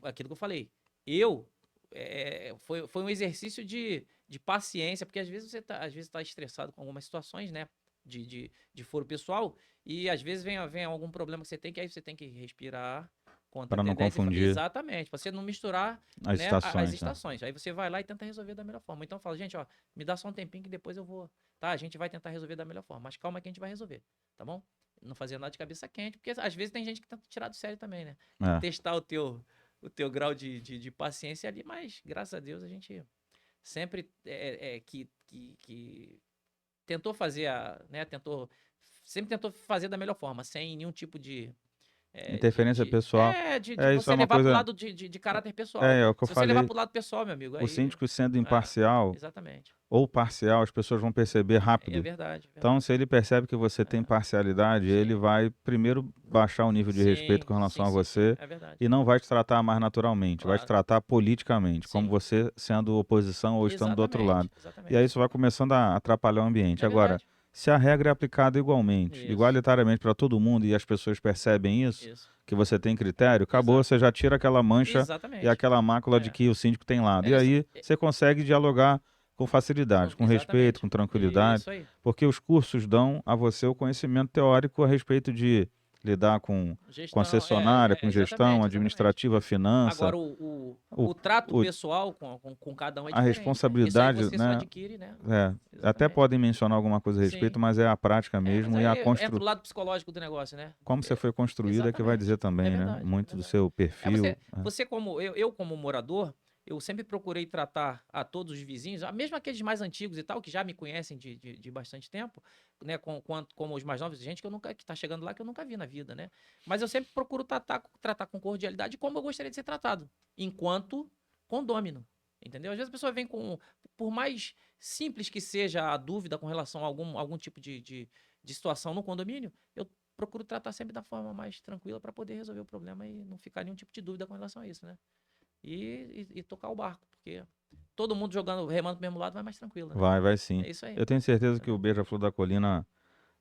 aquilo que eu falei. Eu foi um exercício de paciência, porque às vezes tá estressado com algumas situações, né? De foro pessoal, e às vezes vem algum problema que você tem, que aí você tem que respirar, conta
Para
até
não
10
confundir
exatamente, pra você não misturar,
as
né, as
estações, né?
estações. Aí você vai lá e tenta resolver da melhor forma. Então fala, gente, ó, me dá só um tempinho que depois eu vou. Tá, a gente vai tentar resolver da melhor forma, mas calma que a gente vai resolver, tá bom? Não fazer nada de cabeça quente, porque às vezes tem gente que tenta tirar do sério também, né?
É.
Testar o teu grau de paciência ali, mas graças a Deus a gente sempre que tentou fazer né, sempre tentou fazer da melhor forma, sem nenhum tipo
Interferência pessoal.
de
Isso é
você
uma
levar pro
coisa.
lado de caráter pessoal.
É o que eu
Se você levar
falei.
pro lado pessoal, meu amigo,
O
aí,
síndico sendo
é,
imparcial
exatamente.
ou parcial, as pessoas vão perceber
É
rápido.
verdade,
Então,
verdade.
se ele percebe que você tem
É,
parcialidade, ele
sim,
vai primeiro baixar o nível de respeito
sim,
com relação
sim,
a
sim, sim,
você
é verdade.
e não vai te tratar mais naturalmente, vai te
Claro,
tratar politicamente, como
sim,
você sendo oposição ou estando do outro lado.
exatamente,
E aí
exatamente.
isso vai começando a atrapalhar o ambiente.
É
Agora,
verdade.
se a regra é aplicada igualmente,
Isso,
igualitariamente para todo mundo e as pessoas percebem isso,
isso.
que você tem critério, acabou,
Exato.
você já tira aquela mancha e
Exatamente.
aquela mácula de
É.
que o síndico tem lado. E
É,
aí você consegue dialogar com facilidade, com respeito,
Exatamente.
com tranquilidade,
Isso aí.
porque os cursos dão a você o conhecimento teórico a respeito de lidar com
Gestão,
concessionária, com gestão
exatamente, exatamente.
administrativa, finança,
Agora, o,
o,
o trato
o-
pessoal com cada um é
a
diferente, né? Isso aí
responsabilidade,
você só
né?
adquire, né?
É, até
Exatamente.
podem mencionar alguma coisa a respeito,
Sim.
mas é a prática
Mas
mesmo e a
aí entra o lado psicológico do negócio, né?
como você foi construído é que vai dizer
Exatamente. É
também, né?
verdade, é
Muito do
verdade.
seu perfil.
Você como eu como morador, eu sempre procurei tratar a todos os vizinhos, mesmo aqueles mais antigos e tal, que já me conhecem de bastante tempo, né, como os mais novos, gente que tá chegando lá que eu nunca vi na vida, né? Mas eu sempre procuro tratar com cordialidade como eu gostaria de ser tratado, enquanto condômino, entendeu? Às vezes a pessoa vem por mais simples que seja a dúvida com relação a algum tipo de situação no condomínio, eu procuro tratar sempre da forma mais tranquila para poder resolver o problema e não ficar nenhum tipo de dúvida com relação a isso, né? E tocar o barco, porque todo mundo jogando, remando pro mesmo lado vai mais tranquilo, né?
Vai sim.
É isso aí.
Eu tenho certeza que o
Entendeu?
Beija-Flor da Colina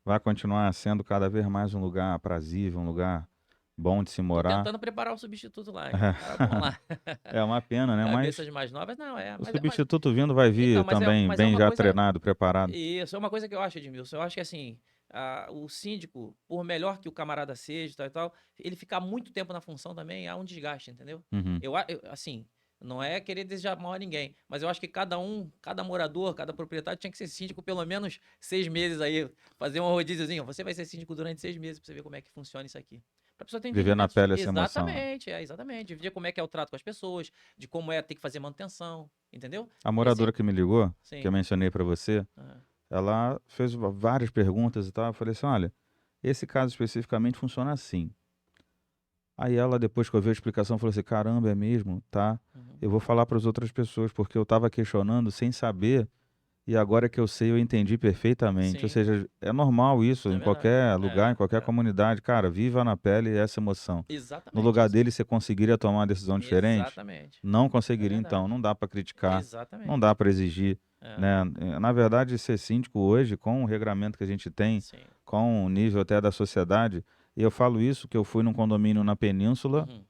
vai continuar sendo cada vez mais um lugar aprazível, um lugar bom de se
Tô
morar.
tentando preparar o substituto lá, hein? Um cara bom lá.
É uma pena, né? Mas
Cabeças mais novas, não,
o
mas
substituto vindo vai vir
então,
também
mas é
bem
uma
já
coisa.
treinado, preparado.
Isso, é uma coisa que eu acho, Edmilson. Eu acho que assim, o síndico, por melhor que o camarada seja e tal, ele ficar muito tempo na função também há um desgaste, entendeu?
Uhum.
Assim, não é querer desejar mal a ninguém, mas eu acho que cada morador, cada proprietário tinha que ser síndico pelo menos 6 meses aí, fazer um rodíziozinho. Você vai ser síndico durante 6 meses pra você ver como é que funciona isso aqui. Pra pessoa ter
Viver na
entendimento
pele essa emoção, né?
exatamente, exatamente. De ver como é que é o trato com as pessoas, de como é ter que fazer manutenção, entendeu?
A
Esse,
moradora que me ligou, que eu
sim.
mencionei para você,
Aham.
ela fez várias perguntas e tal. Eu falei assim: olha, esse caso especificamente funciona assim. Aí ela, depois que eu vi a explicação, falou assim: caramba, é mesmo? Tá.
Uhum.
Eu vou falar para as outras pessoas, porque eu estava questionando sem saber, e agora que eu sei, eu entendi perfeitamente. Ou
Sim,
seja, é normal isso
é
em
verdade.
qualquer lugar, em qualquer comunidade. Cara, viva na pele essa emoção. No
Exatamente
lugar
isso.
dele, você conseguiria tomar uma decisão diferente?
Exatamente.
Não
É
conseguiria, então.
verdade.
Não dá para criticar, não
Exatamente.
dá para exigir.
É,
Né? Na verdade, ser síndico hoje, com o regramento que a gente tem,
sim.
com o nível até da sociedade, e eu falo isso que eu fui num condomínio na Península,
Uhum.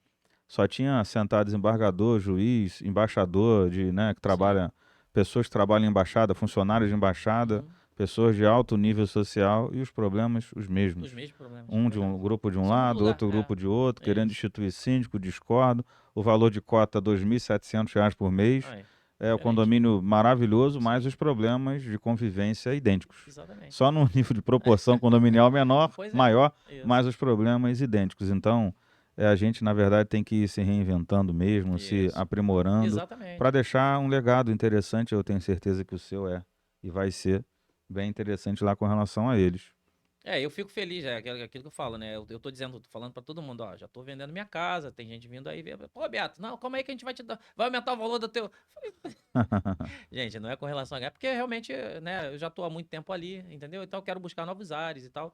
só tinha sentado desembargador, juiz, embaixador, né, que
Sim.
trabalha, pessoas que trabalham em embaixada, funcionários de embaixada,
Uhum.
pessoas de alto nível social e os problemas os mesmos.
Os mesmos problemas, é
Um de um
verdade.
grupo de um
Só muda o
lado,
lugar.
outro grupo de outro,
É
querendo
isso.
instituir síndico, discordo. O valor de cota R$ 2.700 por mês.
Aí,
É o
diferente.
condomínio maravilhoso, mas
Sim,
os problemas de convivência idênticos.
exatamente.
Só no nível de proporção condominial menor,
Pois é,
maior,
isso.
mas os problemas idênticos. Então, a gente, na verdade, tem que ir se reinventando mesmo, se
Isso.
aprimorando, para
Exatamente.
deixar um legado interessante. Eu tenho certeza que o seu é e vai ser bem interessante lá com relação a eles.
Eu fico feliz, aquilo que eu falo, né? Eu tô dizendo, tô falando pra todo mundo, ó, já tô vendendo minha casa, tem gente vindo aí ver. Pô, Beato, não, calma aí que a gente vai te dar, vai aumentar o valor do teu. Gente, não é com relação a ganhar, porque realmente, né, eu já tô há muito tempo ali, entendeu? Então eu quero buscar novos ares e tal.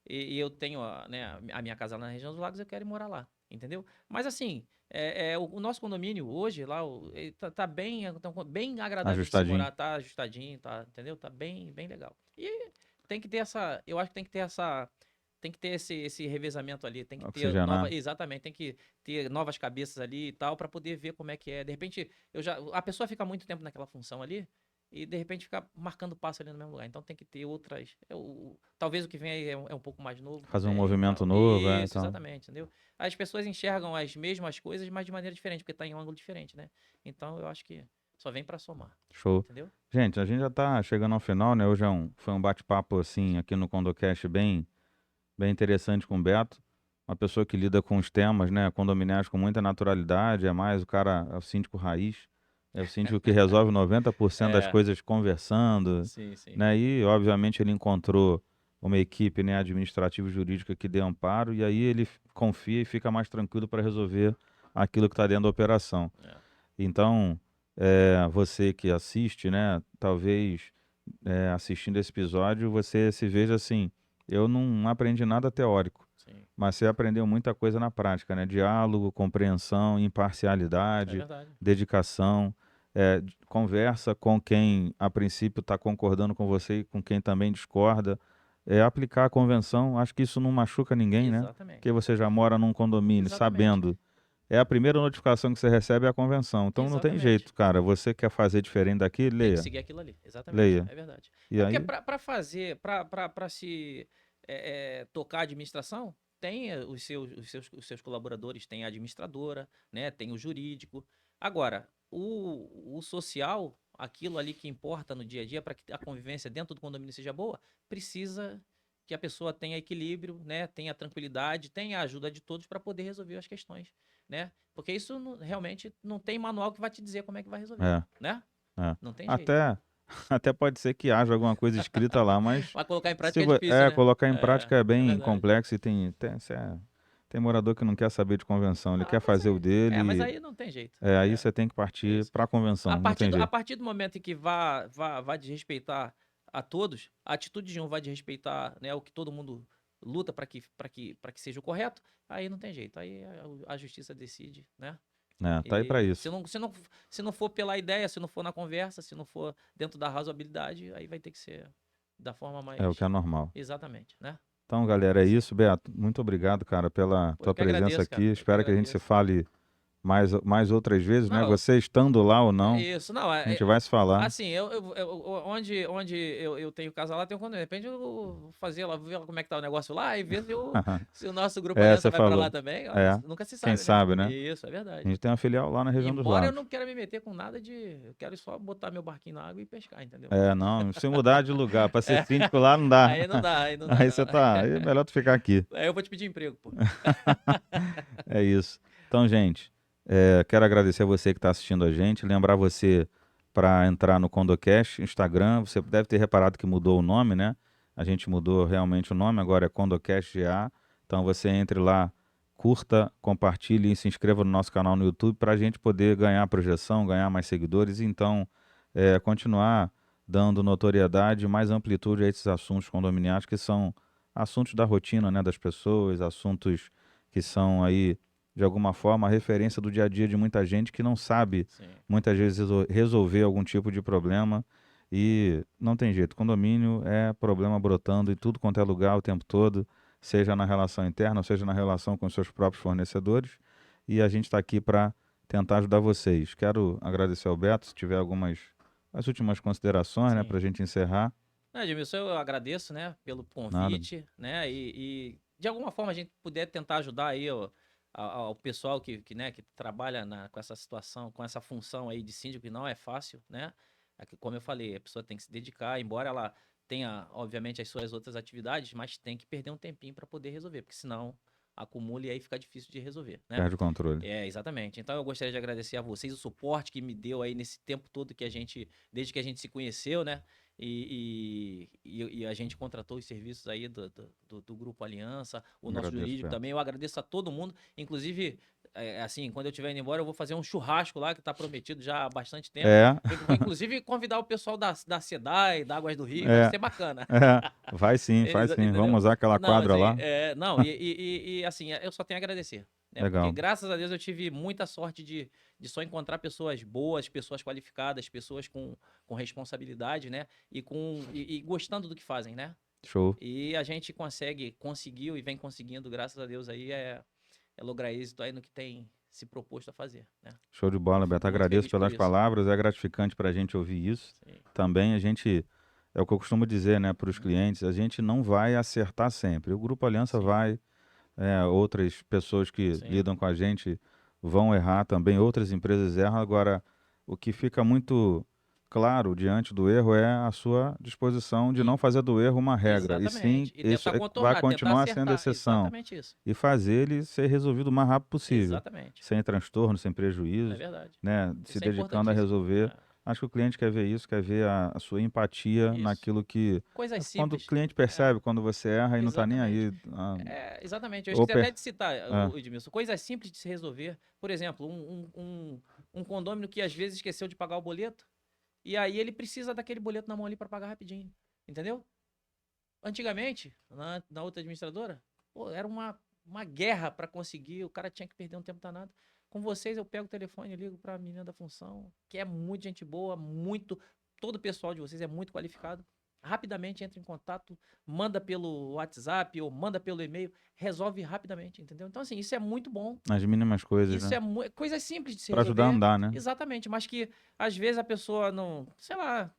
E eu tenho, né, a minha casa lá na região dos Lagos, eu quero ir morar lá, entendeu? Mas assim, o nosso condomínio hoje, lá, ele tá bem agradável de se
Ajustadinho,
morar, tá ajustadinho, tá, entendeu? Tá bem legal. E tem que ter eu acho que tem que ter esse revezamento ali, tem que ter
oxigenado.
exatamente, tem que ter novas cabeças ali e tal, para poder ver como é que é. De repente, a pessoa fica muito tempo naquela função ali e de repente fica marcando passo ali no mesmo lugar. Então tem que ter outras. Talvez o que vem aí é um pouco mais novo
Fazer um
também e
movimento
tal.
novo,
Isso,
então.
exatamente, entendeu? As pessoas enxergam as mesmas coisas, mas de maneira diferente, porque tá em um ângulo diferente, né? Então eu acho que só vem para somar,
Show.
entendeu?
Gente, a gente já está chegando ao final, né? Hoje foi um bate-papo assim aqui no CondoCast bem interessante com o Beto. Uma pessoa que lida com os temas, né, condominiais com muita naturalidade, é mais o cara, é o síndico raiz, é o síndico que resolve 90% das
É,
coisas conversando,
sim, sim.
né? E obviamente ele encontrou uma equipe, né, administrativa e jurídica que dê amparo e aí ele confia e fica mais tranquilo para resolver aquilo que está dentro da operação.
É.
Então, você que assiste, né, talvez assistindo esse episódio, você se veja assim, eu não aprendi nada teórico,
Sim,
mas você aprendeu muita coisa na prática, né? Diálogo, compreensão,
é
imparcialidade,
verdade.
dedicação, conversa com quem a princípio está concordando com você e com quem também discorda, aplicar a convenção, acho que isso não machuca ninguém, né? Porque
Exatamente.
você já mora num condomínio
Exatamente.
sabendo é a primeira notificação que você recebe é a convenção. Então não tem
Exatamente.
jeito, cara. Você quer fazer diferente daqui,
Tem que
leia,
seguir aquilo ali. Exatamente.
leia.
É verdade.
E
É porque
aí,
para fazer, para se tocar a administração, tem os seus colaboradores, tem a administradora, né? Tem o jurídico. Agora, o social, aquilo ali que importa no dia a dia para que a convivência dentro do condomínio seja boa, precisa que a pessoa tenha equilíbrio, né? Tenha tranquilidade, tenha a ajuda de todos para poder resolver as questões, né? Porque isso realmente não tem manual que vai te dizer como é que vai resolver,
é,
né?
é.
Não tem jeito.
Até, até pode ser que haja alguma coisa escrita lá, mas
Mas colocar em
se
prática é difícil, né?
colocar em
É,
prática é
é
bem
verdade.
complexo e tem morador que não quer saber de convenção, ele
Ah,
quer fazer o
mas
dele.
aí não tem jeito.
Aí
É,
você tem que partir
isso.
para a
A
convenção, não
partir
tem
do, a
jeito.
partir do momento em que vá desrespeitar a todos, a atitude de um vai desrespeitar, né, o que todo mundo luta para que seja o correto, aí não tem jeito. Aí a justiça decide, né?
Tá aí para
E
isso.
se não for pela ideia, se não for na conversa, se não for dentro da razoabilidade, aí vai ter que ser da forma
É o que
mais
é normal.
exatamente, né?
Então, galera, é
Assim.
isso. Beato, muito obrigado, cara, pela
Pô, eu
tua
que
presença
agradeço,
aqui.
cara. Eu que
Espero que a gente se
agradeço.
fale mais outras vezes, né?
Não,
Você estando lá ou
é
não,
isso. Não,
a gente vai se falar.
assim, onde eu tenho casa lá, tem um condomínio. De repente eu vou fazer lá, ver lá como é que tá o negócio lá e ver se o nosso grupo Aliança
Você
vai pra lá
falou.
também. Olha,
É,
nunca se
quem
sabe, né?
sabe, né?
Isso, é
A
verdade.
gente tem uma filial lá na região dos
Embora eu
lagos.
não quero me meter com nada de. Eu quero só botar meu barquinho na água e pescar, entendeu?
Não, se mudar de lugar para ser
É,
síndico lá não dá.
aí não dá, aí não dá,
Aí
não.
você tá, aí é melhor tu ficar aqui.
Aí eu vou te pedir emprego, pô.
É isso. Então, gente, quero agradecer a você que está assistindo a gente. Lembrar você para entrar no Condocast, Instagram. Você deve ter reparado que mudou o nome, né? A gente mudou realmente o nome, agora é Condocast GA. Então você entre lá, curta, compartilhe e se inscreva no nosso canal no YouTube para a gente poder ganhar projeção, ganhar mais seguidores e então continuar dando notoriedade, mais amplitude a esses assuntos condominiais que são assuntos da rotina, né, das pessoas, assuntos que são aí de alguma forma a referência do dia a dia de muita gente que não sabe
Sim,
muitas vezes resolver algum tipo de problema e não tem jeito. Condomínio é problema brotando em tudo quanto é lugar o tempo todo, seja na relação interna, seja na relação com os seus próprios fornecedores. E a gente está aqui para tentar ajudar vocês. Quero agradecer ao Beto, se tiver algumas as últimas considerações, né,
sim.
para a gente encerrar.
Edmilson, eu agradeço, né, pelo
Nada.
convite, né, e de alguma forma a gente puder tentar ajudar aí ao pessoal né, que trabalha com essa situação, com essa função aí de síndico, que não é fácil, né, como eu falei, a pessoa tem que se dedicar, embora ela tenha, obviamente, as suas outras atividades, mas tem que perder um tempinho para poder resolver, porque senão acumula e aí fica difícil de resolver, né?
Perde o controle.
Exatamente. Então eu gostaria de agradecer a vocês o suporte que me deu aí nesse tempo todo desde que a gente se conheceu, né? E a gente contratou os serviços aí do Grupo Aliança, o nosso
Agradeço,
jurídico
Beto.
também. Eu agradeço a todo mundo. Inclusive, assim, quando eu estiver indo embora, eu vou fazer um churrasco lá que está prometido já há bastante tempo.
É,
Vou, inclusive, convidar o pessoal da SEDAI, da Águas do Rio, vai
é,
ser bacana.
vai sim, faz sim.
Entendeu?
Vamos usar aquela
Não,
quadra
assim,
lá.
não, assim, eu só tenho a agradecer, né? Porque
Legal.
graças a Deus eu tive muita sorte de só encontrar pessoas boas, pessoas qualificadas, pessoas com responsabilidade, né? E gostando do que fazem, né?
Show.
E a gente conseguiu e vem conseguindo, graças a Deus aí, lograr êxito aí no que tem se proposto a fazer, né?
Show de bola,
Fico
Beto.
muito
Agradeço
feliz por
pelas
isso.
palavras. É gratificante para a gente ouvir isso.
Sim.
Também a gente, é o que eu costumo dizer, né, para os clientes, a gente não vai acertar sempre. O Grupo Aliança
Sim,
vai, outras pessoas que
sim.
lidam com a gente vão errar também, outras empresas erram. Agora, o que fica muito claro diante do erro é a sua disposição de
E
não fazer do erro uma regra, e sim,
exatamente. E
isso
tentar
vai
contornar, tentar
continuar sendo
acertar.
exceção,
Exatamente isso.
e fazer ele ser resolvido o mais rápido possível,
Exatamente.
sem transtorno, sem
É
prejuízo,
verdade.
né, se
Isso é
dedicando a
importantíssimo.
resolver.
É.
Acho que o cliente quer ver isso, quer ver a sua empatia
Isso.
naquilo que.
Coisas
Quando o
simples.
cliente
É,
percebe, quando você erra e não está nem
exatamente.
aí.
Exatamente. Eu
Ou
esqueci até
per...
de citar,
ah,
Edmilson, coisas simples de se resolver. Por exemplo, um condomínio que às vezes esqueceu de pagar o boleto, e aí ele precisa daquele boleto na mão ali para pagar rapidinho. Entendeu? Antigamente, na outra administradora, pô, era uma guerra para conseguir, o cara tinha que perder um tempo danado. Com vocês, eu pego o telefone e ligo para a menina da função, que é muito gente boa, todo o pessoal de vocês é muito qualificado. rapidamente entra em contato, manda pelo WhatsApp ou manda pelo e-mail, resolve rapidamente, entendeu? Então, assim, isso é muito bom.
As mínimas coisas,
Isso
né?
é coisa simples de se
Para ajudar a
resolver,
andar, né?
exatamente, mas que às vezes a pessoa não, sei lá,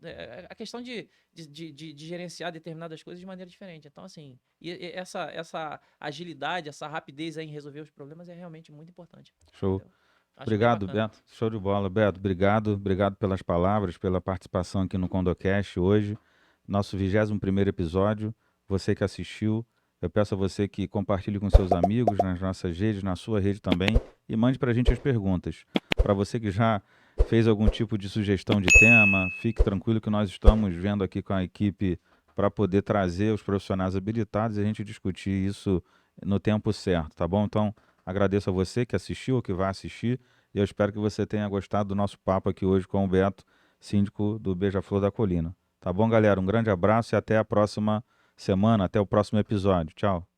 a questão de gerenciar determinadas coisas de maneira diferente. Então, assim, e essa agilidade, essa rapidez aí em resolver os problemas é realmente muito importante,
Show.
entendeu? Acho bem
Obrigado,
bacana.
Beto. Show de bola. Beto, obrigado. Obrigado pelas palavras, pela participação aqui no Condocast hoje. Nosso 21º episódio. Você que assistiu, eu peço a você que compartilhe com seus amigos nas nossas redes, na sua rede também, e mande para a gente as perguntas. Para você que já fez algum tipo de sugestão de tema, fique tranquilo que nós estamos vendo aqui com a equipe para poder trazer os profissionais habilitados e a gente discutir isso no tempo certo, tá bom? Então, agradeço a você que assistiu ou que vai assistir. E eu espero que você tenha gostado do nosso papo aqui hoje com o Beto, síndico do Beija-Flor da Colina. Tá bom, galera? Um grande abraço e até a próxima semana, até o próximo episódio. Tchau.